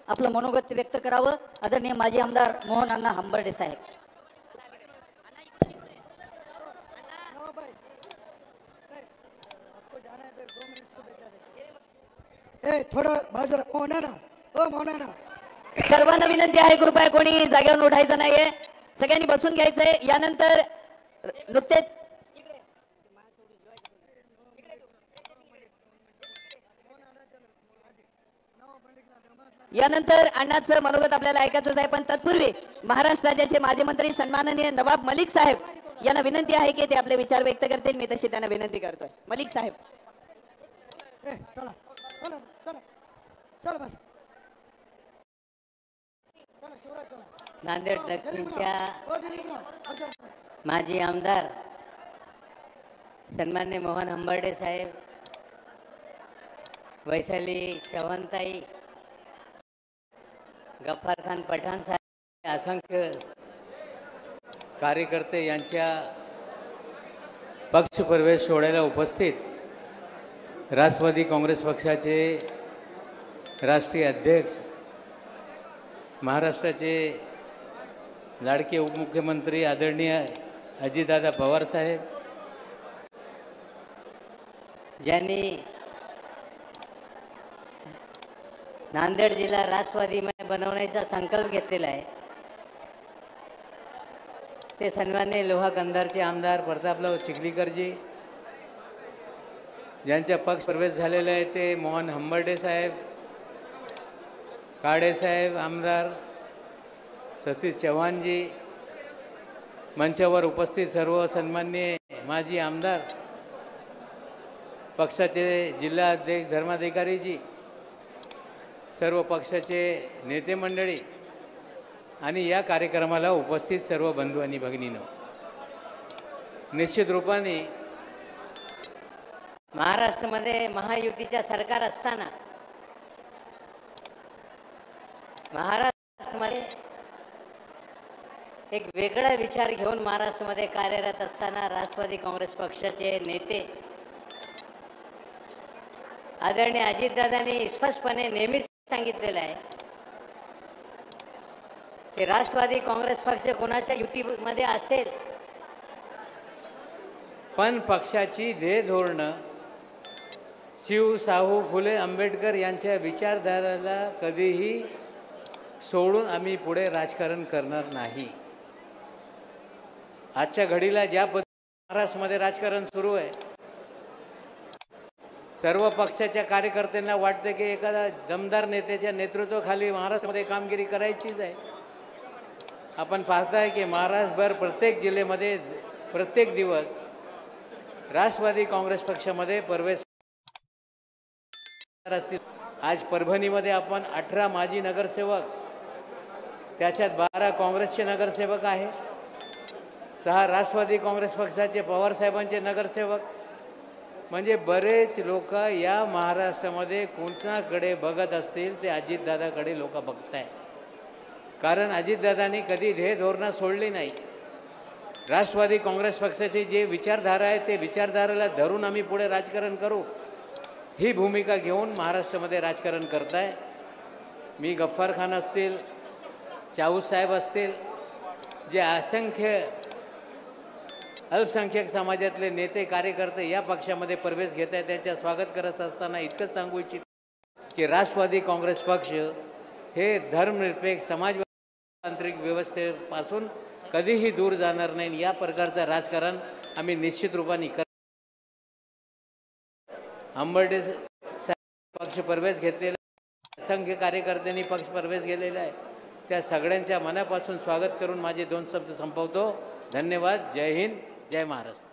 आपलं मनोगत व्यक्त करावं। आदरणीय माजी आमदार मोहन अण्णा हंबर्डे साहेब। थोडं बाजूला मोहना मोहना सर्वांना विनंती आहे कृपया कोणी जागेवरून उठायचं नाहीये, सगळ्यांनी बसून घ्यायचंय। यानंतर नुकतेच अण्णाचं मनोगत आपल्याला ऐकायचंच आहे, पण तत्पूर्वी महाराष्ट्र राज्याचे माजी मंत्री सन्माननीय नवाब मलिक साहेब यांना विनंती आहे की ते आपले विचार व्यक्त करतील। मी तशी त्यांना विनंती करतोय। मलिक साहेब चला चला चला चला बस नांदेड दक्षिणच्या माजी आमदार सन्मान्य मोहन हंबर्डे साहेब, वैशाली चव्हाणताई, गफ्फार खान पठाण साहेब, असंख्य कार्यकर्ते यांच्या पक्ष प्रवेश सोहळ्याला उपस्थित राष्ट्रवादी काँग्रेस पक्षाचे राष्ट्रीय अध्यक्ष, महाराष्ट्राचे लाडके उपमुख्यमंत्री आदरणीय अजितदादा पवार साहेब, ज्यांनी नांदेड जिल्हा राष्ट्रवादीमय बनवण्याचा संकल्प घेतलेला आहे, ते सन्माननीय लोहा कंधारचे आमदार प्रतापराव चिखलीकरजी, ज्यांचा पक्ष प्रवेश झालेला आहे ते मोहन हंबर्डे साहेब, काळे साहेब आमदार, सतीश चव्हाणजी, मंचावर उपस्थित सर्व सन्माननीय माजी आमदार, पक्षाचे जिल्हा अध्यक्ष धर्माधिकारीजी, सर्व पक्षाचे नेते मंडळी आणि या कार्यक्रमाला उपस्थित सर्व बंधू आणि भगिनींनो, निश्चित रूपाने महाराष्ट्रामध्ये महायुतीच्या सरकार असताना महाराष्ट्रामध्ये एक वेगळा विचार घेऊन महाराष्ट्रामध्ये कार्यरत असताना राष्ट्रवादी काँग्रेस पक्षाचे नेते आदरणीय अजितदादांनी स्पष्टपणे नेहमीच सांगितलेलं आहे की राष्ट्रवादी काँग्रेस पक्ष कोणाच्या युतीमध्ये असेल, पण पक्षाची ध्येय धोरणं शिव शाहू फुले आंबेडकर यांच्या विचारधाराला कधीही सोडून आम्ही पुढे राजकारण करणार नाही। आजच्या घडीला ज्या पद्धतीने महाराष्ट्रामध्ये राजकारण सुरू आहे, सर्व पक्षाच्या कार्यकर्त्यांना वाटतं की एखादा दमदार नेत्याच्या नेतृत्वाखाली महाराष्ट्रामध्ये कामगिरी करायचीच आहे। आपण पाहताय की महाराष्ट्रभर प्रत्येक जिल्ह्यामध्ये प्रत्येक दिवस राष्ट्रवादी काँग्रेस पक्षामध्ये प्रवेश असतील। आज परभणीमध्ये आपण 18 माजी नगरसेवक, त्याच्यात 12 काँग्रेसचे नगरसेवक आहे, 6 राष्ट्रवादी काँग्रेस पक्षाचे पवार साहेबांचे नगरसेवक, म्हणजे बरेच लोक या महाराष्ट्रामध्ये कोणाकडे बघत असतील ते अजितदादाकडे लोक बघत आहे। कारण अजितदादांनी कधी ध्येय धोरणं सोडली नाही। राष्ट्रवादी काँग्रेस पक्षाची जे विचारधारा आहे ते विचारधारेला धरून आम्ही पुढे राजकारण करू ही भूमिका घेऊन महाराष्ट्रामध्ये राजकारण करताय। मी गफ्फार खान असतील, चाऊस साहेब असतील, जे असंख्य अल्पसंख्याक समाजातले नेते कार्यकर्ते या पक्षामध्ये प्रवेश घेत आहेत, त्यांचे स्वागत करत असताना इतकंच सांगू इच्छित की राष्ट्रवादी काँग्रेस पक्ष हे धर्मनिरपेक्ष समाजतांत्रिक व्यवस्थेपासून कधीही दूर जाणार नाही। या प्रकारचं राजकारण आम्ही निश्चित रूपाने कर हंबर्डे साहेब पक्ष प्रवेश घेतलेला, असंख्य कार्यकर्त्यांनी पक्ष प्रवेश घेतलेला आहे, त्या सगळ्यांच्या मनापासून स्वागत करून माझे 2 शब्द संपवतो। धन्यवाद। जय हिंद, जय महाराष्ट्र।